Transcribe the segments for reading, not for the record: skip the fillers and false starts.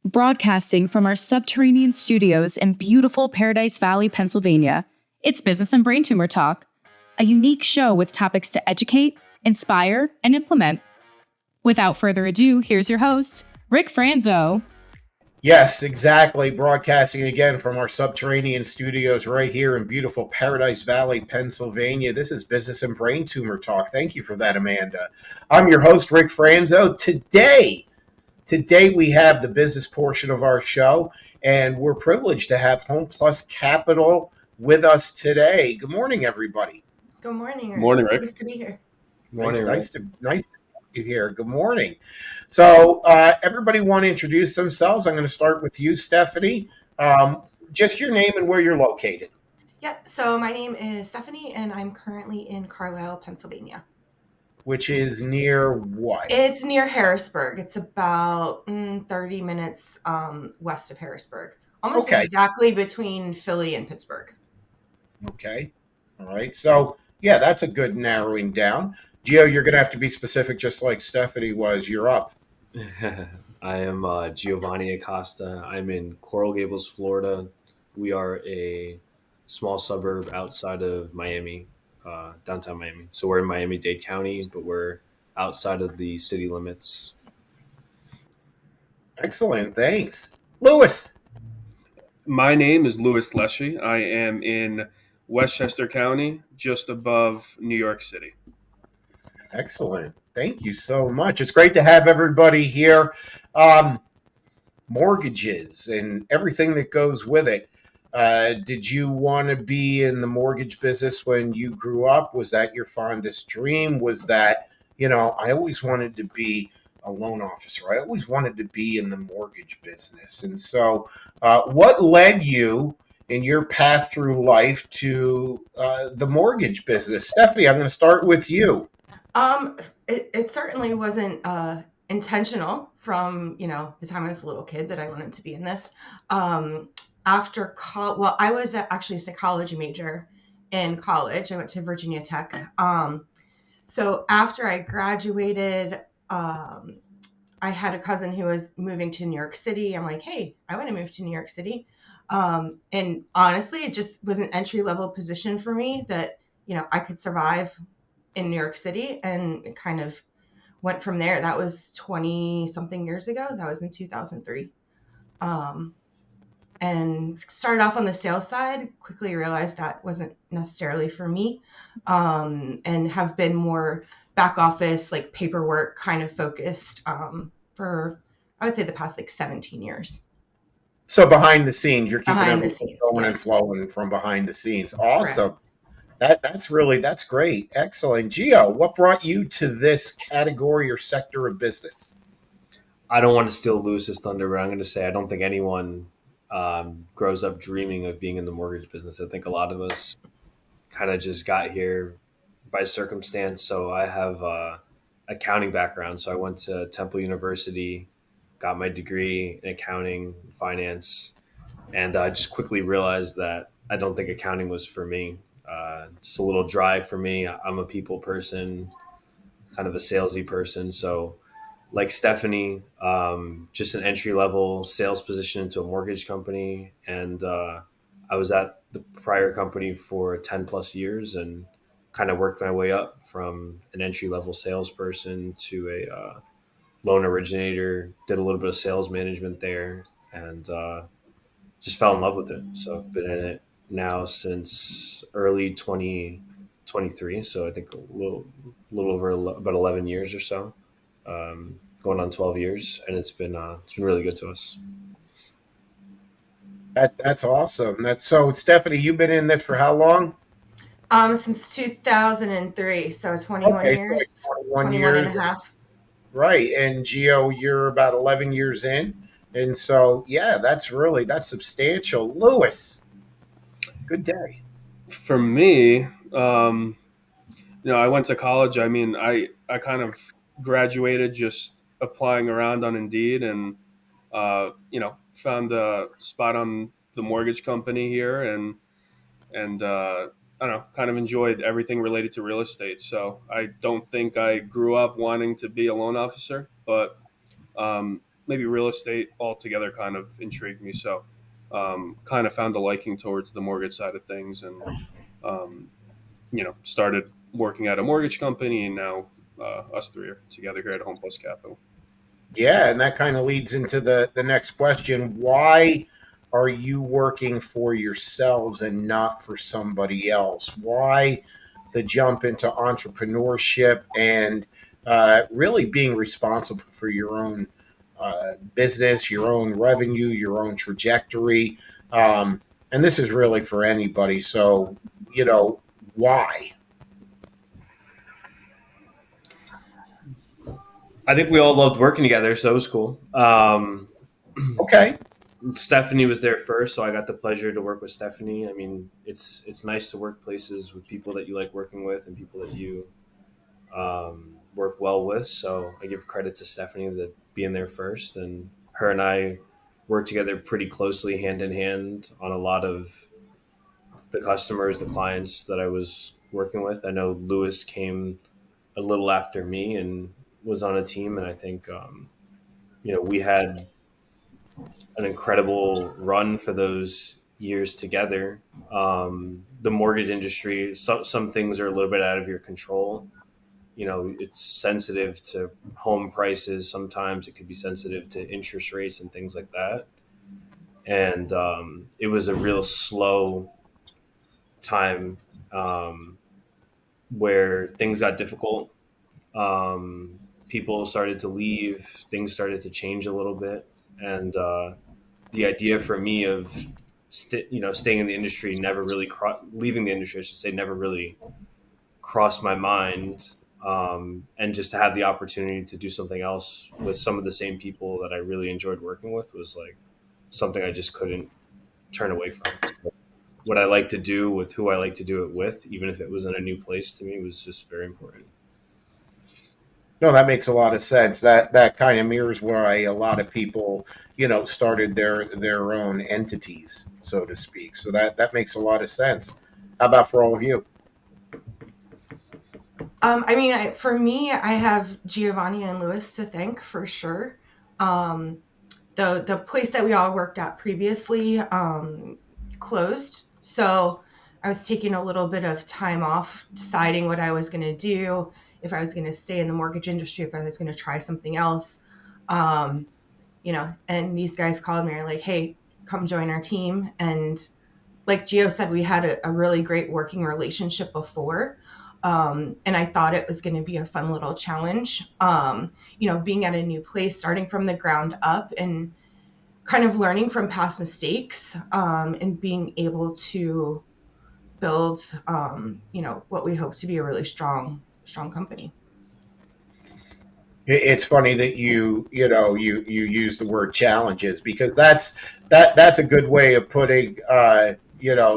Broadcasting from our subterranean studios in beautiful Paradise Valley, Pennsylvania, it's Business and Brain Tumor Talk, a unique show with topics to educate, inspire, and implement. Without further ado, here's your host, Rick Franzo. Yes, exactly. Broadcasting again from our subterranean studios right here in beautiful Paradise Valley, Pennsylvania. This is Business and Brain Tumor Talk. Thank you for that, Amanda. I'm your host, Rick Franzo. Today we have the business portion of our show, and we're privileged to have HomePlus Capital with us today. Good morning, everybody. Good morning, Rick. Morning, Rick. Nice to be here. Morning, nice to have you here. Good morning. So everybody want to introduce themselves. I'm going to start with you, Stephanie. Just your name and where you're located. Yep. So my name is Stephanie, and I'm currently in Carlisle, Pennsylvania. Which is near what? It's near Harrisburg. It's about 30 minutes west of Harrisburg. Almost exactly between Philly and Pittsburgh. Okay. All right. So, yeah, that's a good narrowing down. Gio, you're going to have to be specific just like Stephanie was. You're up. I am Giovanni Acosta. I'm in Coral Gables, Florida. We are a small suburb outside of Miami. Downtown Miami. So we're in Miami-Dade County, but we're outside of the city limits. Excellent. Thanks. Louis. My name is Lleshi. I am in Westchester County, just above New York City. Excellent. Thank you so much. It's great to have everybody here. Mortgages and everything that goes with it. Did you want to be in the mortgage business when you grew up? Was that your fondest dream? Was that, I always wanted to be a loan officer. I always wanted to be in the mortgage business. And so what led you in your path through life to the mortgage business? Stephanie, I'm going to start with you. It certainly wasn't intentional from, the time I was a little kid that I wanted to be in this. After college, well, I was actually a psychology major in college. I went to Virginia Tech. So after I graduated, I had a cousin who was moving to New York City. I'm like, hey, I want to move to New York City. And honestly, it just was an entry-level position for me that, I could survive in New York City, and it kind of went from there. That was 20-something years ago. That was in 2003. And started off on the sales side, quickly realized that wasn't necessarily for me, and have been more back office, like paperwork kind of focused for, I would say, the past 17 years. So behind the scenes, you're keeping everything going and flowing from behind the scenes. Awesome. That's great. Excellent. Gio, what brought you to this category or sector of business? I don't want to steal Lewis's thunder, but I'm going to say I don't think anyone grows up dreaming of being in the mortgage business. I think a lot of us kind of just got here by circumstance. So I have accounting background. So I went to Temple University, got my degree in accounting, finance, and I just quickly realized that I don't think accounting was for me. Just a little dry for me. I'm a people person, kind of a salesy person. So like Stephanie, just an entry-level sales position into a mortgage company. And I was at the prior company for 10 plus years and kind of worked my way up from an entry-level salesperson to a loan originator, did a little bit of sales management there, and just fell in love with it. So I've been in it now since early 2023. So I think a little over about 11 years or so. Going on 12 years, and it's been really good to us. That's awesome. So Stephanie, you've been in this for how long? Since 2003, so 21 years. So 21 years and a half. Right. And Gio, you're about 11 years in. And so, yeah, that's substantial. Louis, good day. For me, I went to college. I mean, I kind of graduated just applying around on Indeed and, found a spot on the mortgage company here and I don't know, kind of enjoyed everything related to real estate. So I don't think I grew up wanting to be a loan officer, but maybe real estate altogether kind of intrigued me. So kind of found a liking towards the mortgage side of things, and um, started working at a mortgage company, and now us three are together here at HomePlus Capital. Yeah, and that kind of leads into the next question. Why are you working for yourselves and not for somebody else? Why the jump into entrepreneurship and really being responsible for your own business, your own revenue, your own trajectory? And this is really for anybody. So, why? I think we all loved working together, so it was cool. Okay. Stephanie was there first, so I got the pleasure to work with Stephanie. I mean, it's nice to work places with people that you like working with and people that you work well with. So I give credit to Stephanie that being there first, and her and I work together pretty closely, hand in hand, on a lot of the customers, the clients that I was working with. I know Lewis came a little after me and was on a team, and I think we had an incredible run for those years together. The mortgage industry, some things are a little bit out of your control. It's sensitive to home prices. Sometimes it could be sensitive to interest rates and things like that. And it was a real slow time where things got difficult. People started to leave. Things started to change a little bit. And the idea for me of staying in the industry never really leaving the industry, I should say, never really crossed my mind. And just to have the opportunity to do something else with some of the same people that I really enjoyed working with was like something I just couldn't turn away from. So what I like to do with who I like to do it with, even if it was in a new place, to me was just very important. No, that makes a lot of sense. That kind of mirrors why a lot of people, started their own entities, so to speak. So that makes a lot of sense. How about for all of you? I mean, for me, I have Giovanni and Lewis to thank for sure. Um, the place that we all worked at previously closed, so I was taking a little bit of time off, deciding what I was going to do, if I was going to stay in the mortgage industry, if I was going to try something else. Um, and these guys called me and were like, "Hey, come join our team." And like Gio said, we had a really great working relationship before. And I thought it was going to be a fun little challenge, being at a new place, starting from the ground up and kind of learning from past mistakes, and being able to build, what we hope to be a really strong company. It's funny that you use the word challenges, because that's a good way of putting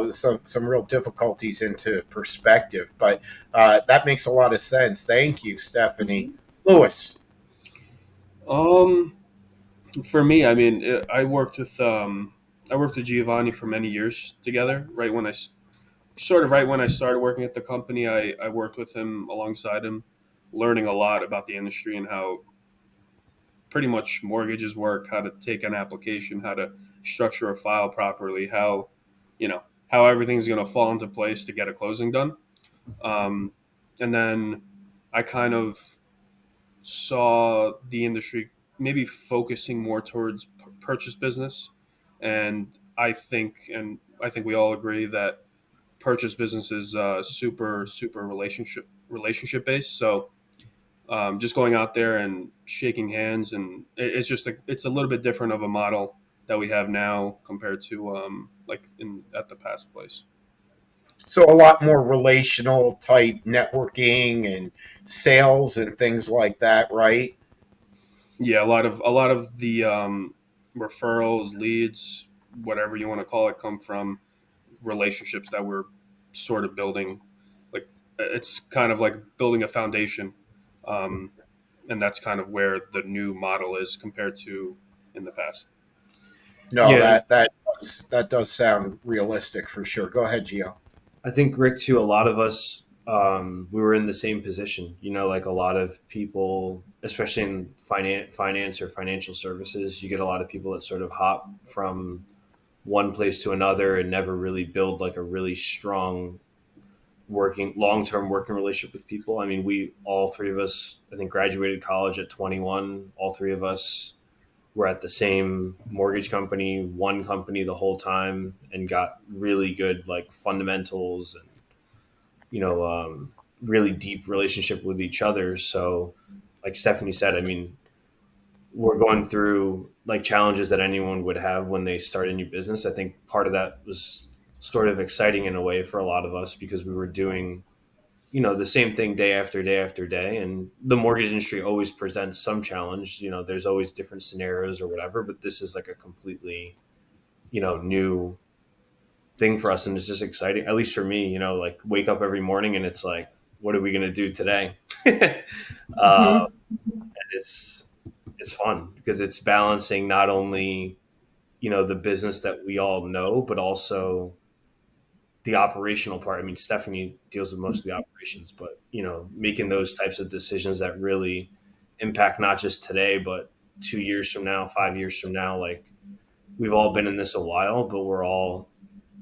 some real difficulties into perspective. But that makes a lot of sense. Thank you, Stephanie. Lewis. Um, for me, I mean, I worked with Giovanni for many years together. Right when I started working at the company, I worked with him alongside him, learning a lot about the industry and how pretty much mortgages work, how to take an application, how to structure a file properly, how everything's going to fall into place to get a closing done. Um, and then I kind of saw the industry maybe focusing more towards purchase business, and I think we all agree that purchase business is super relationship based. So just going out there and shaking hands, and it's a little bit different of a model that we have now compared to like in at the past place. So a lot more relational type networking and sales and things like that, right? Yeah, a lot of the referrals, leads, whatever you want to call it, come from relationships that we're sort of building. Like it's kind of like building a foundation, um, and that's kind of where the new model is compared to in the past. No, Yeah, that does sound realistic for sure. Go ahead, Gio. I think Rick too. A lot of us we were in the same position. Like a lot of people, especially in finance or financial services, you get a lot of people that sort of hop from one place to another and never really build like a really strong long-term working relationship with people. I mean, we all three of us, I think, graduated college at 21. All three of us were at the same mortgage company, one company the whole time, and got really good like fundamentals and really deep relationship with each other. So, like Stephanie said, I mean, we're going through like challenges that anyone would have when they start a new business. I think part of that was sort of exciting in a way for a lot of us because we were doing the same thing day after day after day. And the mortgage industry always presents some challenge. There's always different scenarios or whatever, but this is like a completely new thing for us, and it's just exciting, at least for me. Like wake up every morning and it's like, what are we going to do today? Mhm. And it's fun because it's balancing not only the business that we all know, but also the operational part. I mean, Stephanie deals with most of the operations, but making those types of decisions that really impact not just today, but 2 years from now, 5 years from now. Like we've all been in this a while, but we're all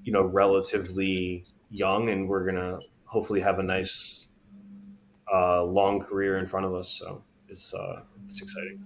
relatively young, and we're gonna hopefully have a nice long career in front of us. So it's exciting.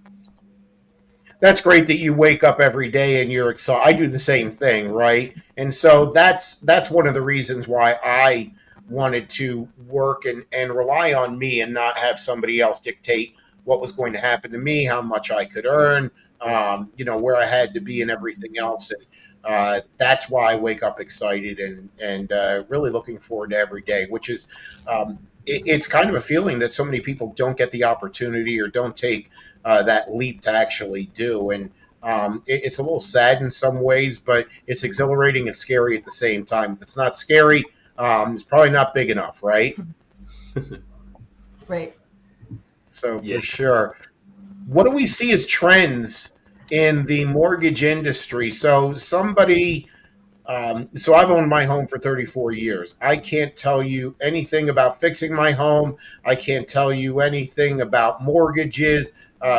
That's great that you wake up every day and you're excited. I do the same thing, right? And so that's one of the reasons why I wanted to work and rely on me and not have somebody else dictate what was going to happen to me, how much I could earn, where I had to be and everything else. And that's why I wake up excited and really looking forward to every day, which is it's kind of a feeling that so many people don't get the opportunity or don't take that leap to actually do. And it's a little sad in some ways, but it's exhilarating and scary at the same time. If it's not scary, it's probably not big enough, right? Right. So Yeah. for sure. What do we see as trends in the mortgage industry? So I've owned my home for 34 years. I can't tell you anything about fixing my home. I can't tell you anything about mortgages.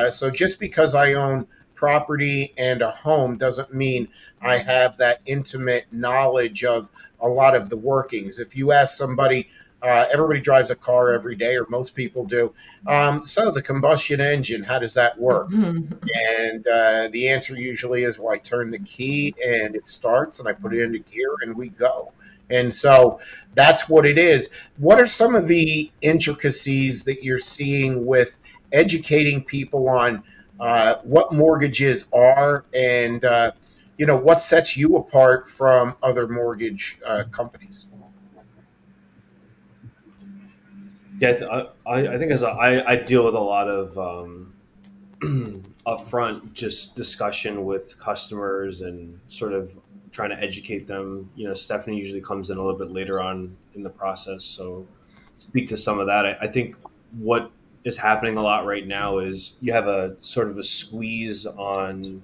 So just because I own property and a home doesn't mean I have that intimate knowledge of a lot of the workings. If you ask somebody, everybody drives a car every day, or most people do. So the combustion engine, how does that work? Mhm. And the answer usually is, well, I turn the key and it starts and I put it into gear and we go. And so that's what it is. What are some of the intricacies that you're seeing with educating people on what mortgages are and, what sets you apart from other mortgage companies? Yeah, I think I deal with a lot of upfront just discussion with customers and sort of trying to educate them. Stephanie usually comes in a little bit later on in the process, so speak to some of that. I think what is happening a lot right now is you have a sort of a squeeze on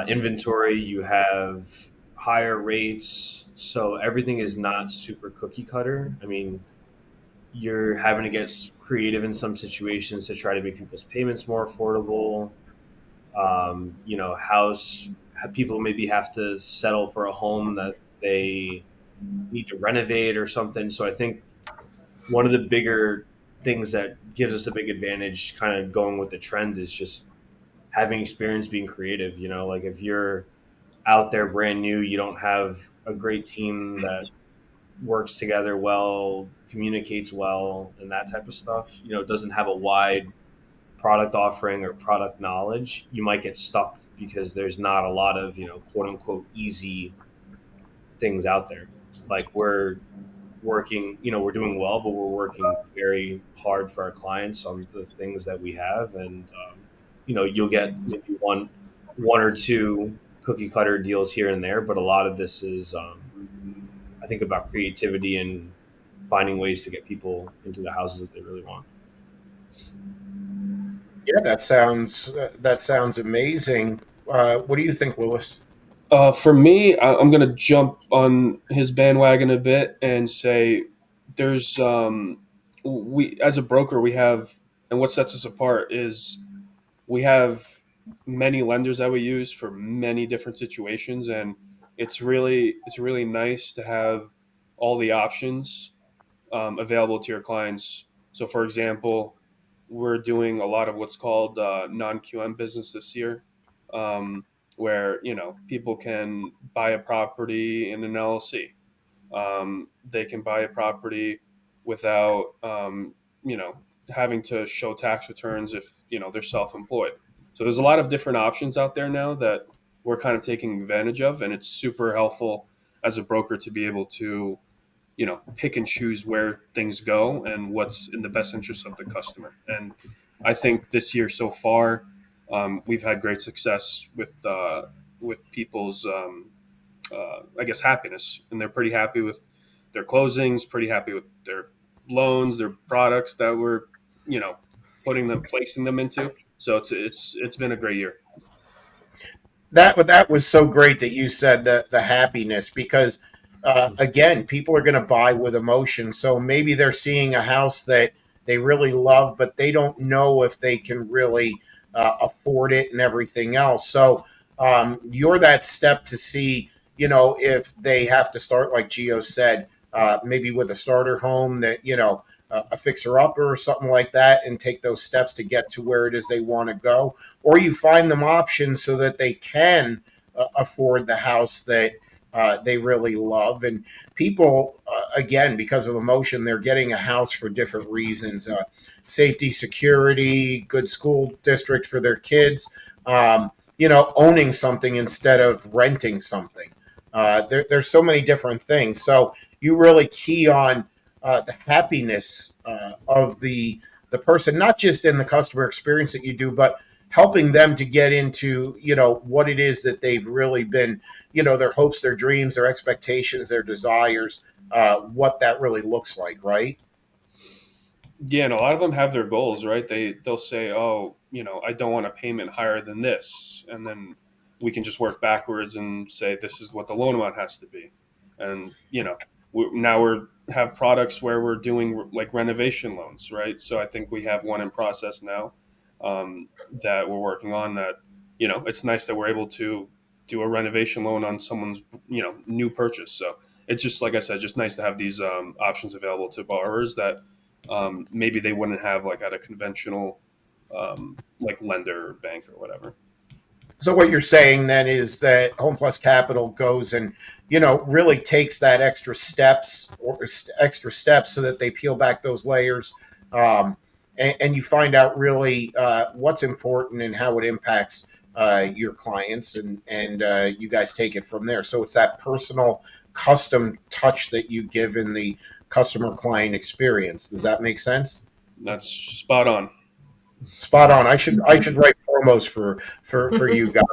inventory. You have higher rates, so everything is not super cookie cutter. I mean, you're having to get creative in some situations to try to make people's payments more affordable. House people maybe have to settle for a home that they need to renovate or something. So I think one of the bigger things that gives us a big advantage, kind of going with the trend, is just having experience being creative. Like if you're out there brand new, you don't have a great team that works together well, communicates well, and that type of stuff, doesn't have a wide product offering or product knowledge, you might get stuck because there's not a lot of, quote unquote, easy things out there. Like we're working, we're doing well, but we're working very hard for our clients on the things that we have. And, you'll get maybe one or two cookie cutter deals here and there, but a lot of this is, I think, about creativity and finding ways to get people into the houses that they really want. Yeah, that sounds amazing. What do you think, Lewis? For me, I'm going to jump on his bandwagon a bit and say there's we as a broker we have, and what sets us apart is we have many lenders that we use for many different situations, and it's really nice to have all the options available to your clients. So, for example, we're doing a lot of what's called non-QM business this year, where people can buy a property in an LLC. They can buy a property without having to show tax returns if they're self-employed. So there's a lot of different options out there now that we're kind of taking advantage of, and it's super helpful as a broker to be able to pick and choose where things go and what's in the best interest of the customer. And I think this year so far, we've had great success with people's I guess happiness, and they're pretty happy with their closings, pretty happy with their loans, their products that we're you know placing them into. So it's been a great year. That was so great that you said the happiness, because again, people are going to buy with emotion. So maybe they're seeing a house that they really love, but they don't know if they can really afford it and everything else. So you're that step to see, if they have to start, like Gio said, maybe with a starter home that, a fixer upper or something like that, and take those steps to get to where it is they want to go, or you find them options so that they can afford the house that they really love. And people, again, because of emotion, they're getting a house for different reasons: safety, security, good school district for their kids, owning something instead of renting something. There's so many different things. So you really key on the happiness of the person, not just in the customer experience that you do, but helping them to get into, what it is that they've really been, their hopes, their dreams, their expectations, their desires, what that really looks like, right? Yeah, and a lot of them have their goals, right? They'll say, "Oh, I don't want a payment higher than this," and then we can just work backwards and say this is what the loan amount has to be. And now we're have products where we're doing like renovation loans, right? So I think we have one in process now that we're working on. That it's nice that we're able to do a renovation loan on someone's new purchase. So it's just like I said, just nice to have these options available to borrowers that maybe they wouldn't have like at a conventional like lender or bank or whatever. So what you're saying then is that HomePlus Capital goes and really takes that extra steps so that they peel back those layers, and you find out really what's important and how it impacts your clients, and you guys take it from there. So it's that personal, custom touch that you give in the customer client experience. Does that make sense? That's spot on. Spot on. I should write promos for you guys.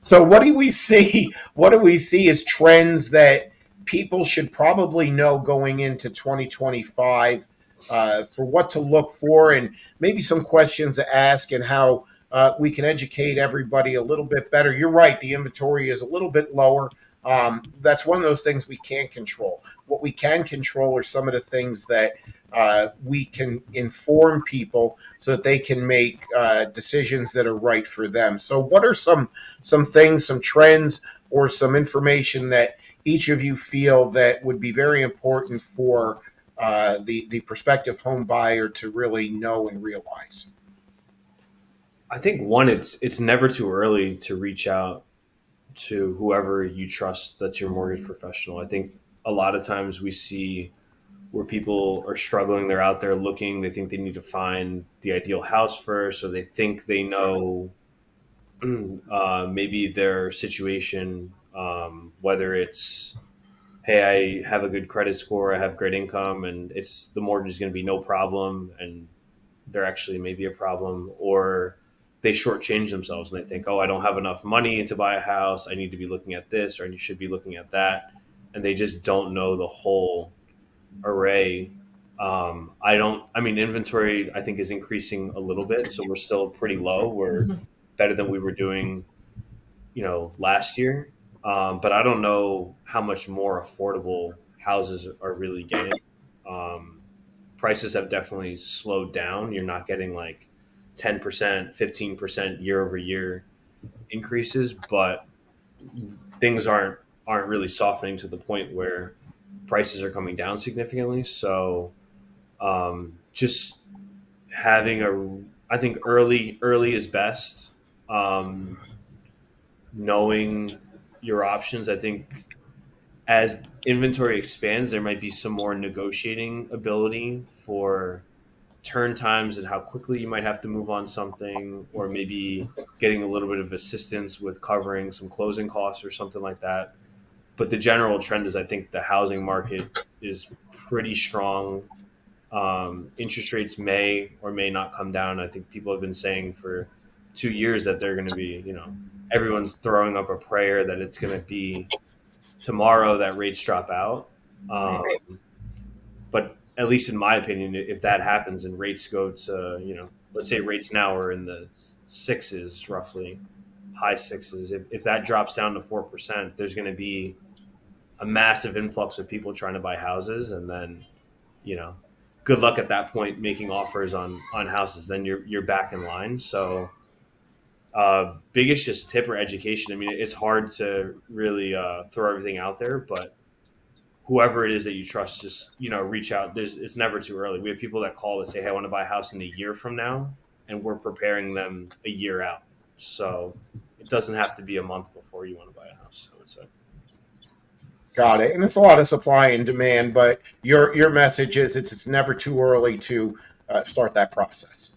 So what do we see? What do we see as trends that people should probably know going into 2025, for what to look for, and maybe some questions to ask, and how we can educate everybody a little bit better. You're right. The inventory is a little bit lower. That's one of those things we can't control. What we can control are some of the things that we can inform people so that they can make decisions that are right for them. So what are some things, some trends, or some information that each of you feel that would be very important for the prospective home buyer to really know and realize? I think one, it's never too early to reach out to whoever you trust that's your mortgage professional. I think a lot of times we see where people are struggling, they're out there looking, they think they need to find the ideal house first, or they think they know maybe their situation, whether it's, hey, I have a good credit score, I have great income, and it's the mortgage is going to be no problem, and they're actually maybe a problem, or they shortchange themselves and they think, oh, I don't have enough money to buy a house, I need to be looking at this, or you should be looking at that, and they just don't know the whole array. Inventory I think is increasing a little bit, so we're still pretty low. We're better than we were doing, last year. But I don't know how much more affordable houses are really getting. Um, Prices have definitely slowed down. You're not getting like 10%, 15% year over year increases, but things aren't really softening to the point where prices are coming down significantly. So just having I think early is best. Um, Knowing your options, I think as inventory expands, there might be some more negotiating ability for turn times and how quickly you might have to move on something, or maybe getting a little bit of assistance with covering some closing costs or something like that. But the general trend is I think the housing market is pretty strong. Interest rates may or may not come down. I think people have been saying for 2 years that they're going to be, everyone's throwing up a prayer that it's going to be tomorrow that rates drop out. Right. But at least in my opinion, if that happens and rates go to, let's say rates now are in the sixes, roughly high sixes. If that drops down to 4%, there's going to be a massive influx of people trying to buy houses, and then, you know, good luck at that point making offers on houses. Then you're back in line. So biggest just tip or education. I mean, it's hard to really throw everything out there, but whoever it is that you trust, just reach out. It's never too early. We have people that call that say, "Hey, I want to buy a house in a year from now," and we're preparing them a year out. So it doesn't have to be a month before you want to buy a house, I would say. Got it. And it's a lot of supply and demand, but your message is it's never too early to start that process.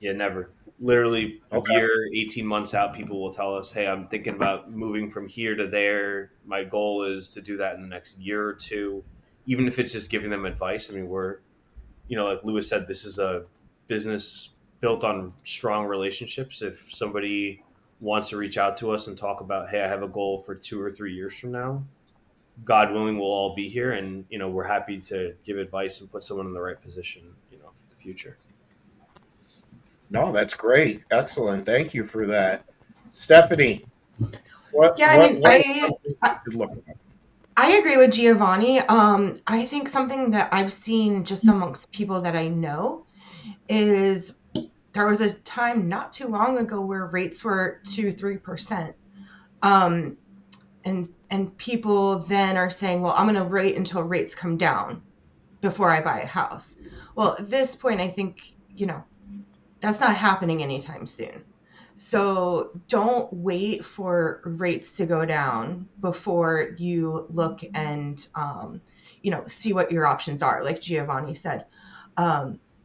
Yeah, never. Literally a Okay. year, 18 months out, people will tell us, "Hey, I'm thinking about moving from here to there. My goal is to do that in the next year or two." Even if it's just giving them advice. I mean, we're, like Lewis said, this is a business built on strong relationships. If somebody wants to reach out to us and talk about, "Hey, I have a goal for 2 or 3 years from now," God willing, we'll all be here, and we're happy to give advice and put someone in the right position, for the future. No, that's great. Excellent. Thank you for that. Stephanie, what Yeah, I what mean, what is something we should look at? I agree with Giovanni. I think something that I've seen just amongst people that I know is there was a time not too long ago where rates were 2-3%. Um, and people then are saying, well, I'm going to wait until rates come down before I buy a house. Well, at this point, I think, that's not happening anytime soon. So don't wait for rates to go down before you look and, see what your options are. Like Giovanni said,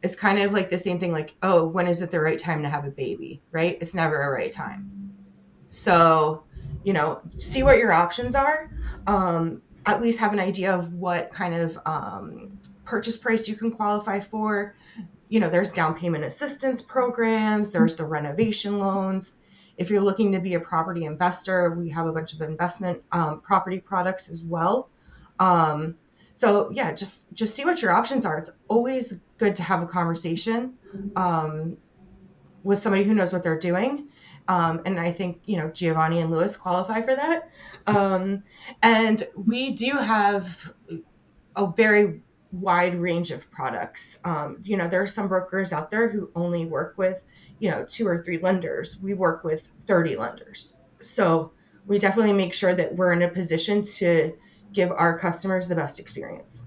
it's kind of like the same thing. Like, oh, when is it the right time to have a baby? Right? It's never a right time. So, see what your options are. At least have an idea of what kind of purchase price you can qualify for. There's down payment assistance programs, there's the renovation loans. If you're looking to be a property investor, we have a bunch of investment property products as well. So yeah, just see what your options are. It's always good to have a conversation with somebody who knows what they're doing. And I think, Giovanni and Lewis qualify for that. And we do have a very wide range of products. There are some brokers out there who only work with, 2 or 3 lenders. We work with 30 lenders. So we definitely make sure that we're in a position to give our customers the best experience.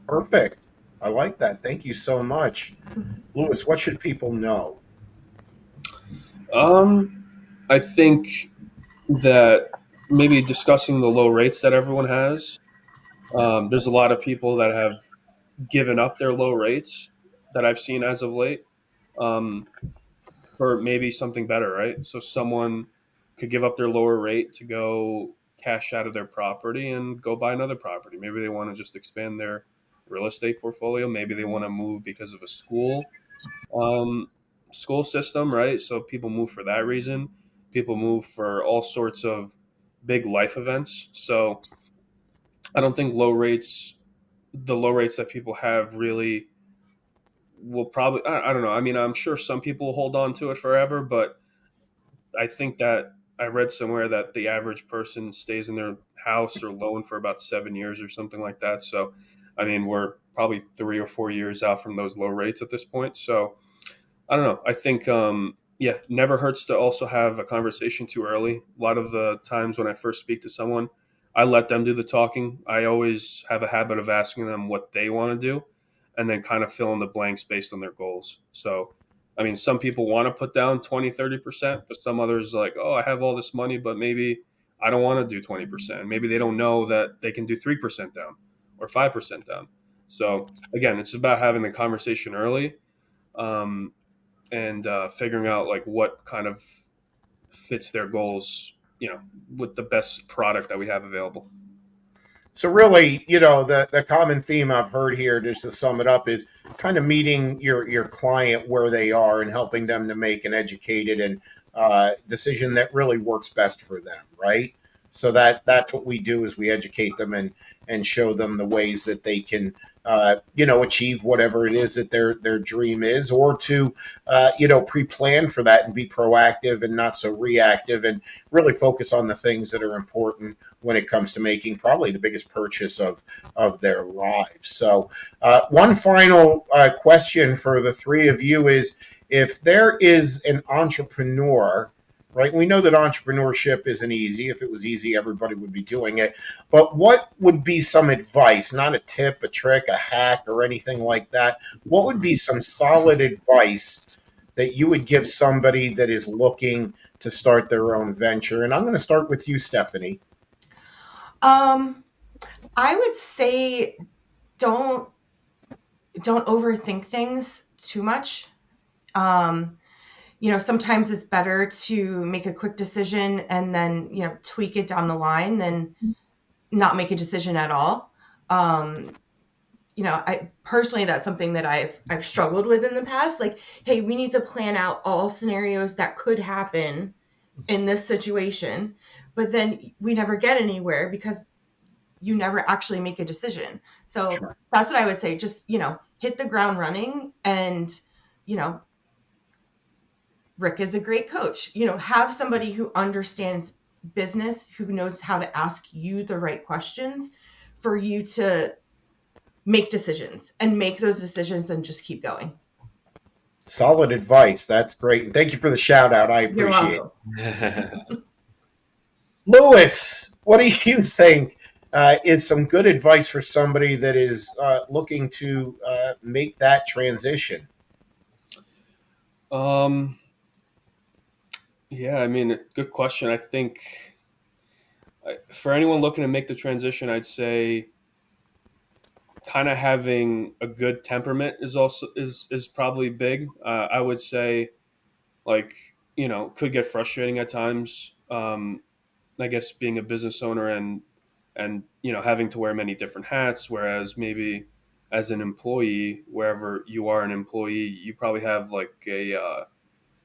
Perfect. I like that. Thank you so much. Lewis, what should people know? I think that maybe discussing the low rates that everyone has. There's a lot of people that have given up their low rates that I've seen as of late um, for maybe something better, right? So someone could give up their lower rate to go cash out of their property and go buy another property. Maybe they want to just expand their real estate portfolio. Maybe they want to move because of a um, school system, right? So people move for that reason. People move for all sorts of big life events. So I don't think the low rates that people have really will probably, I don't know. I mean, I'm sure some people will hold on to it forever, but I think that I read somewhere that the average person stays in their house or loan for about 7 years or something like that. So, I mean, we're probably 3 or 4 years out from those low rates at this point. So, I don't know. I think, yeah, never hurts to also have a conversation too early. A lot of the times when I first speak to someone, I let them do the talking. I always have a habit of asking them what they want to do and then kind of fill in the blanks based on their goals. So, I mean, some people want to put down 20, 30%, but some others like, oh, I have all this money, but maybe I don't want to do 20%. Maybe they don't know that they can do 3% down or 5% down. So, again, it's about having the conversation early. Um, and figuring out like what kind of fits their goals, with the best product that we have available. So really, the common theme I've heard here, just to sum it up, is kind of meeting your client where they are and helping them to make an educated and decision that really works best for them, right? So that's what we do, is we educate them and show them the ways that they can achieve whatever it is that their dream is, or to pre-plan for that and be proactive and not so reactive, and really focus on the things that are important when it comes to making probably the biggest purchase of their lives. So one final question for the three of you is, if there is an entrepreneur, right? We know that entrepreneurship isn't easy. If it was easy, everybody would be doing it. But what would be some advice, not a tip, a trick, a hack, or anything like that? What would be some solid advice that you would give somebody that is looking to start their own venture? And I'm going to start with you, Stephanie. I would say don't overthink things too much. Sometimes it's better to make a quick decision and then, tweak it down the line than not make a decision at all. I personally, that's something that I've struggled with in the past. Like, hey, we need to plan out all scenarios that could happen in this situation, but then we never get anywhere because you never actually make a decision. So Sure. That's what I would say. Just, hit the ground running, and, Rick is a great coach. Have somebody who understands business, who knows how to ask you the right questions for you to make decisions, and make those decisions and just keep going. Solid advice. That's great. And thank you for the shout out. I You're appreciate welcome. it. Louis, what do you think is some good advice for somebody that is looking to make that transition? Yeah, I mean, good question. I think for anyone looking to make the transition, I'd say kind of having a good temperament is probably big. I would say, like, could get frustrating at times. I guess being a business owner and having to wear many different hats, whereas maybe as an employee, wherever you are an employee, you probably have like a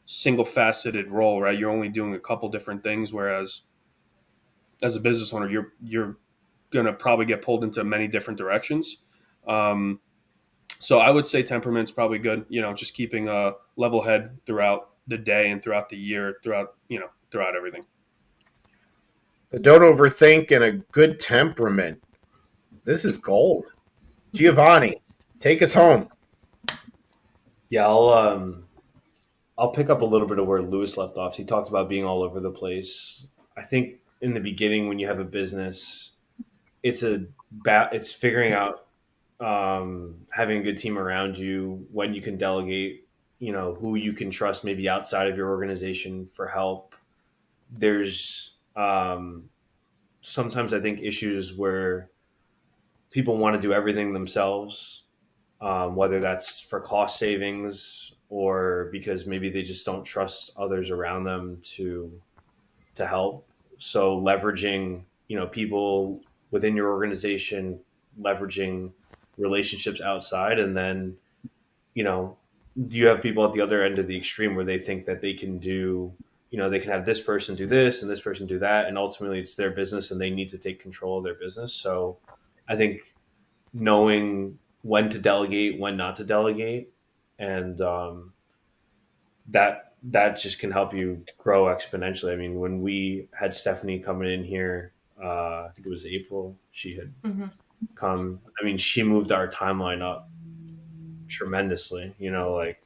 single faceted role, right? You're only doing a couple different things, whereas as a business owner, you're gonna probably get pulled into many different directions. So I would say temperament's probably good. Just keeping a level head throughout the day and throughout the year, throughout everything. But don't overthink, and a good temperament. This is gold. Giovanni, take us home. Yeah, I'll pick up a little bit of where Lewis left off. He talked about being all over the place. I think in the beginning, when you have a business, it's figuring out having a good team around you, when you can delegate, who you can trust maybe outside of your organization for help. There's sometimes I think issues where people want to do everything themselves, whether that's for cost savings or because maybe they just don't trust others around them to help. So leveraging, people within your organization, leveraging relationships outside, and then, do you have people at the other end of the extreme where they think that they can do, they can have this person do this and this person do that, and ultimately it's their business and they need to take control of their business. So I think knowing when to delegate, when not to delegate, and that that just can help you grow exponentially. I mean, when we had Stephanie coming in here, I think it was April, she had Mm-hmm. come. I mean, she moved our timeline up tremendously. Like,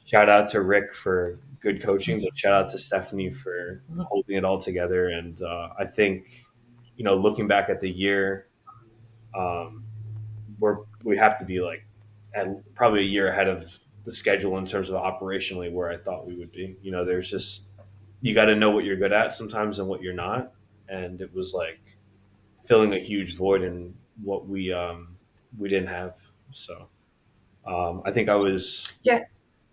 shout out to Rick for good coaching, but shout out to Stephanie for holding it all together. And I think, looking back at the year, um, we have to be like probably a year ahead of the schedule in terms of operationally where I thought we would be. There's just, you got to know what you're good at sometimes and what you're not. And it was like filling a huge void in what we didn't have. So I think I was Yeah,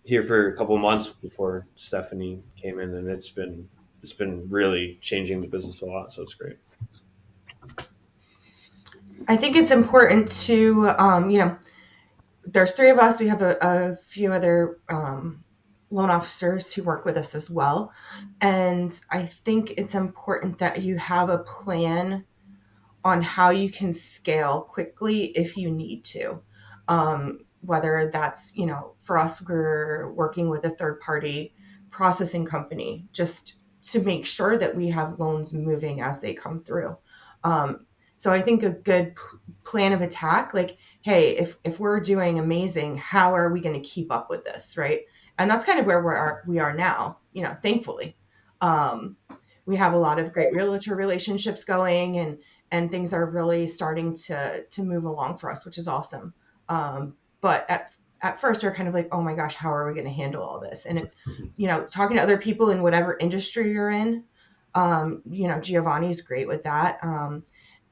here for a couple of months before Stephanie came in, and it's been really changing the business a lot. So it's great. I think it's important to, there's three of us. We have a few other loan officers who work with us as well. And I think it's important that you have a plan on how you can scale quickly if you need to. Whether that's, for us, we're working with a third party processing company just to make sure that we have loans moving as they come through. So I think a good plan of attack, like, hey, if we're doing amazing, how are we going to keep up with this, right? And that's kind of where we are now, thankfully. We have a lot of great realtor relationships going, and things are really starting to move along for us, which is awesome. But at first we're kind of like, oh my gosh, how are we going to handle all this? And it's, talking to other people in whatever industry you're in. Giovanni's great with that.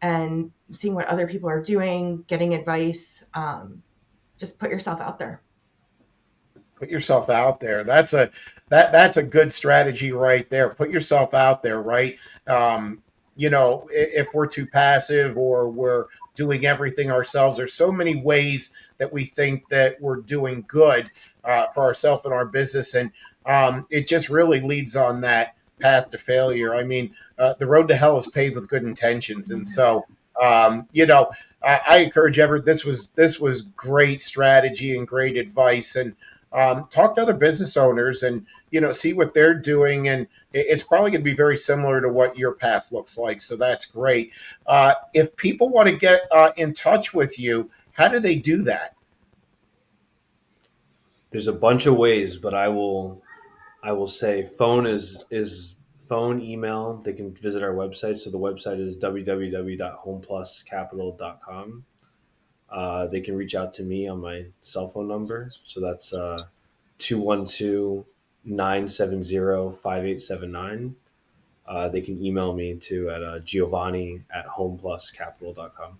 And seeing what other people are doing, getting advice, just put yourself out there. Put yourself out there. That's a good strategy right there. Put yourself out there, right? If we're too passive or we're doing everything ourselves, there's so many ways that we think that we're doing good for ourselves and our business, and it just really leads on that path to failure. I mean, the road to hell is paved with good intentions, and so I encourage this was great strategy and great advice, and talk to other business owners and see what they're doing, and it's probably going to be very similar to what your path looks like. So that's great. If people want to get in touch with you, how do they do that? There's a bunch of ways, but I will say phone is phone, email. They can visit our website. So the website is www.homepluscapital.com. They can reach out to me on my cell phone number. So that's 212-970-5879. They can email me too at Giovanni@homepluscapital.com.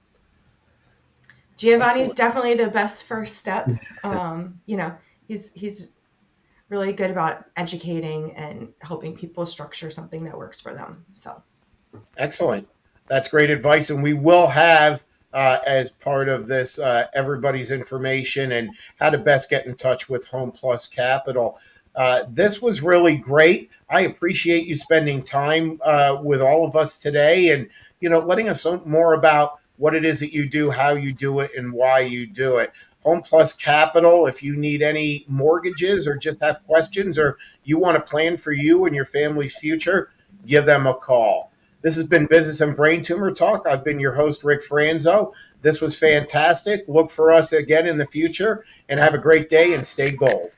Giovanni's Excellent. definitely the best first step. He's really good about educating and helping people structure something that works for them. So Excellent. That's great advice. And we will have, as part of this, everybody's information and how to best get in touch with HomePlus Capital. This was really great. I appreciate you spending time with all of us today and, letting us know more about what it is that you do, how you do it, and why you do it. HomePlus Capital, if you need any mortgages or just have questions or you want to plan for you and your family's future, give them a call. This has been Business and Brain Tumor Talk. I've been your host, Rick Franzo. This was fantastic. Look for us again in the future and have a great day and stay gold.